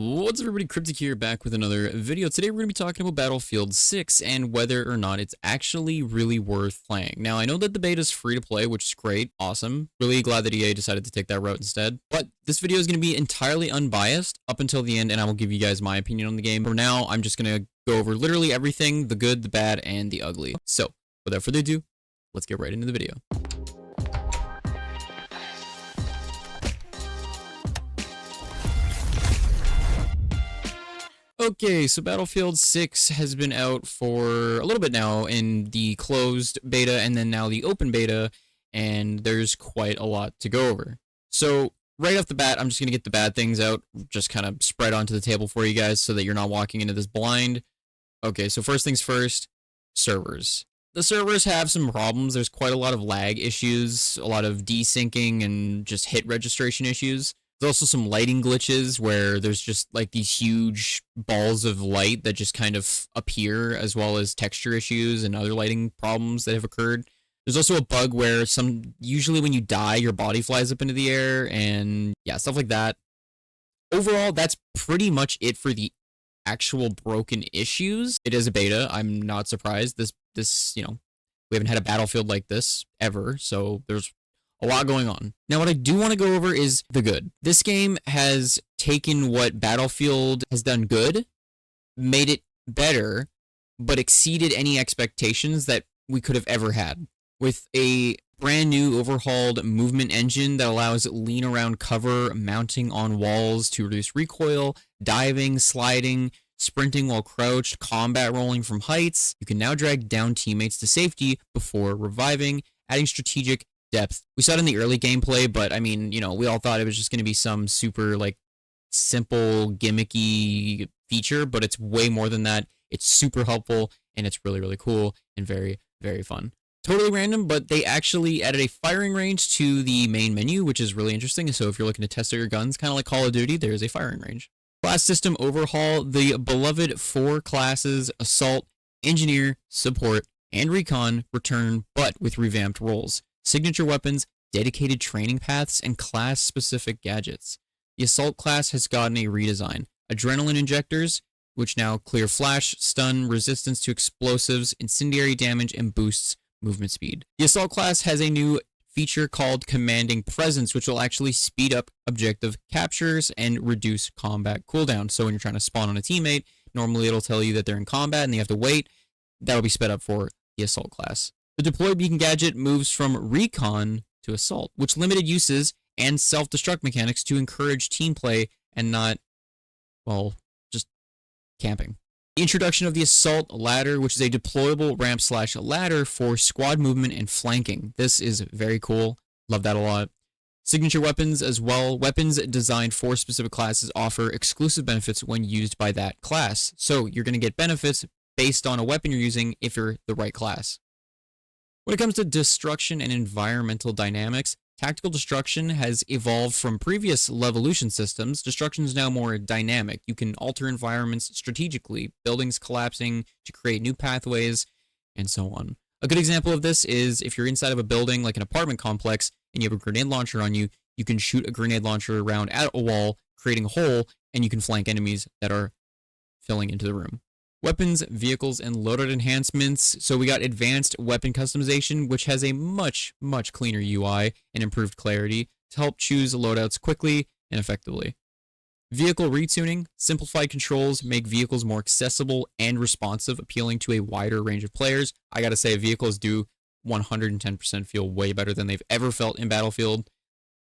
What's up everybody, Cryptic here, back with another video. Today we're going to be talking about Battlefield 6 and whether or not it's actually really worth playing. Now, I know that the beta is free to play, which is great, awesome. Really glad that EA decided to take that route instead. But this video is going to be entirely unbiased up until the end, and I will give you guys my opinion on the game. For now, I'm just going to go over literally everything, the good, the bad, and the ugly. So, without further ado, let's get right into the video. Okay, so Battlefield 6 has been out for a little bit now in the closed beta and then now the open beta, and there's quite a lot to go over. So right off the bat, I'm just going to get the bad things out, just kind of spread onto the table for you guys so that you're not walking into this blind. Okay, so first things first, servers. The servers have some problems. There's quite a lot of lag issues, a lot of desyncing and just hit registration issues. There's also some lighting glitches where there's just like these huge balls of light that just kind of appear, as well as texture issues and other lighting problems that have occurred. There's also a bug where usually when you die, your body flies up into the air and yeah, stuff like that. Overall, that's pretty much it for the actual broken issues. It is a beta. I'm not surprised. This, we haven't had a Battlefield like this ever, so there's a lot going on. Now, what I do want to go over is the good. This game has taken what Battlefield has done good, made it better, but exceeded any expectations that we could have ever had. With a brand new overhauled movement engine that allows lean around cover, mounting on walls to reduce recoil, diving, sliding, sprinting while crouched, combat rolling from heights. You can now drag down teammates to safety before reviving, adding strategic depth. We saw it in the early gameplay, but I mean, we all thought it was just going to be some super simple gimmicky feature, but it's way more than that. It's super helpful and it's really, really cool and very, very fun. Totally random, but they actually added a firing range to the main menu, which is really interesting. So if you're looking to test out your guns, kind of like Call of Duty, there's a firing range. Class system overhaul. The beloved 4 classes, Assault, Engineer, Support, and Recon return, but with revamped roles. Signature weapons, dedicated training paths, and class-specific gadgets. The Assault class has gotten a redesign. Adrenaline injectors, which now clear flash, stun, resistance to explosives, incendiary damage, and boosts movement speed. The Assault class has a new feature called Commanding Presence, which will actually speed up objective captures and reduce combat cooldown. So when you're trying to spawn on a teammate, normally it'll tell you that they're in combat and they have to wait. That'll be sped up for the Assault class. The deploy beacon gadget moves from Recon to Assault, which limited uses and self-destruct mechanics to encourage team play and not, just camping. The introduction of the Assault Ladder, which is a deployable ramp/ladder for squad movement and flanking. This is very cool. Love that a lot. Signature weapons as well. Weapons designed for specific classes offer exclusive benefits when used by that class. So you're going to get benefits based on a weapon you're using if you're the right class. When it comes to destruction and environmental dynamics, tactical destruction has evolved from previous Levolution systems. Destruction is now more dynamic. You can alter environments strategically, buildings collapsing to create new pathways, and so on. A good example of this is if you're inside of a building like an apartment complex and you have a grenade launcher on you, you can shoot a grenade launcher around at a wall, creating a hole, and you can flank enemies that are filling into the room. Weapons, vehicles, and loadout enhancements. So we got advanced weapon customization, which has a much, much cleaner UI and improved clarity to help choose loadouts quickly and effectively. Vehicle retuning, simplified controls make vehicles more accessible and responsive, appealing to a wider range of players. I gotta say, vehicles do 110% feel way better than they've ever felt in Battlefield.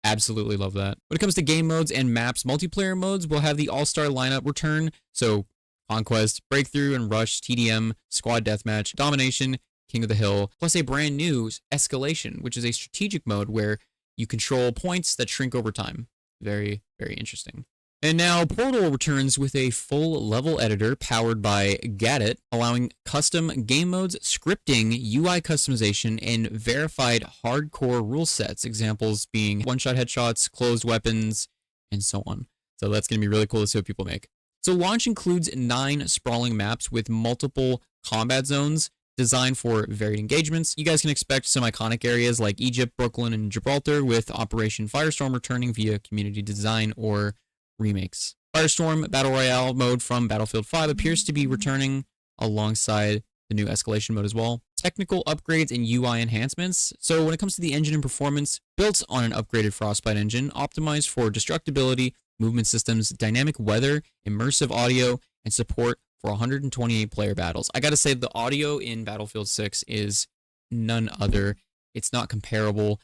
Absolutely love that. When it comes to game modes and maps, multiplayer modes will have the all-star lineup return. So Conquest, Breakthrough and Rush, TDM, Squad Deathmatch, Domination, King of the Hill, plus a brand new Escalation, which is a strategic mode where you control points that shrink over time. Very, very interesting. And now Portal returns with a full level editor powered by Gadget, allowing custom game modes, scripting, UI customization, and verified hardcore rule sets. Examples being one-shot headshots, closed weapons, and so on. So that's going to be really cool to see what people make. So launch includes 9 sprawling maps with multiple combat zones designed for varied engagements. You guys can expect some iconic areas like Egypt, Brooklyn, and Gibraltar, with Operation Firestorm returning via community design or remakes. Firestorm Battle Royale mode from Battlefield 5 appears to be returning alongside the new escalation mode as well. Technical upgrades and UI enhancements. So when it comes to the engine and performance, built on an upgraded Frostbite engine, optimized for destructibility, movement systems, dynamic weather, immersive audio, and support for 128 player battles. I gotta say, the audio in Battlefield 6 is none other. It's not comparable.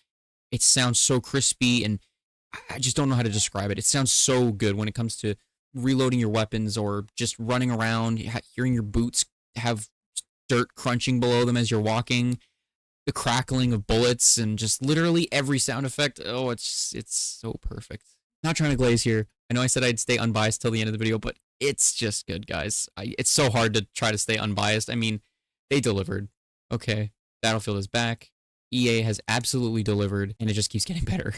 It sounds so crispy, and I just don't know how to describe it. It sounds so good when it comes to reloading your weapons or just running around, hearing your boots have dirt crunching below them as you're walking, the crackling of bullets, and just literally every sound effect. Oh, it's so perfect. Not trying to glaze here. I know I said I'd stay unbiased till the end of the video, but it's just good, guys. It's so hard to try to stay unbiased. I mean, they delivered. Okay, Battlefield is back. EA has absolutely delivered, and it just keeps getting better.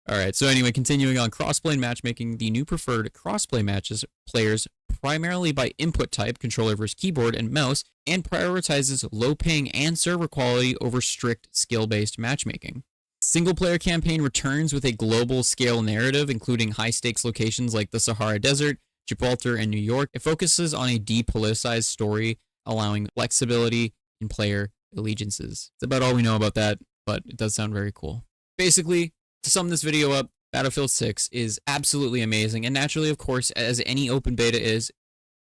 Alright, so anyway, continuing on crossplay matchmaking, the new preferred crossplay matches players primarily by input type, controller versus keyboard and mouse, and prioritizes low ping and server quality over strict skill-based matchmaking. Single-player campaign returns with a global scale narrative, including high-stakes locations like the Sahara Desert, Gibraltar, and New York. It focuses on a depoliticized story, allowing flexibility in player allegiances. That's about all we know about that, but it does sound very cool. Basically, to sum this video up, Battlefield 6 is absolutely amazing, and naturally, of course, as any open beta is,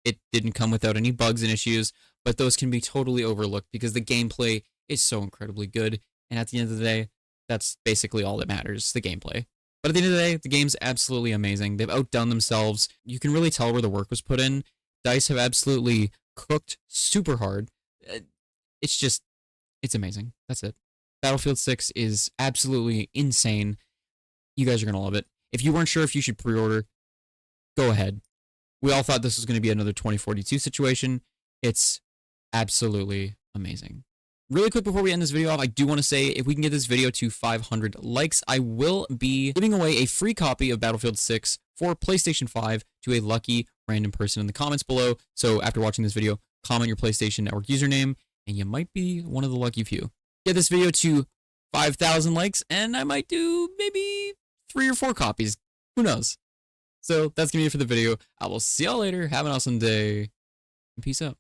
it didn't come without any bugs and issues, but those can be totally overlooked because the gameplay is so incredibly good, and at the end of the day, that's basically all that matters, the gameplay. But at the end of the day, the game's absolutely amazing. They've outdone themselves. You can really tell where the work was put in. DICE have absolutely cooked super hard. It's amazing. That's it. Battlefield 6 is absolutely insane. You guys are going to love it. If you weren't sure if you should pre-order, go ahead. We all thought this was going to be another 2042 situation. It's absolutely amazing. Really quick before we end this video off, I do want to say if we can get this video to 500 likes, I will be giving away a free copy of Battlefield 6 for PlayStation 5 to a lucky random person in the comments below. So after watching this video, comment your PlayStation Network username, and you might be one of the lucky few. Get this video to 5,000 likes, and I might do maybe 3 or 4 copies. Who knows? So that's going to be it for the video. I will see y'all later. Have an awesome day. And peace out.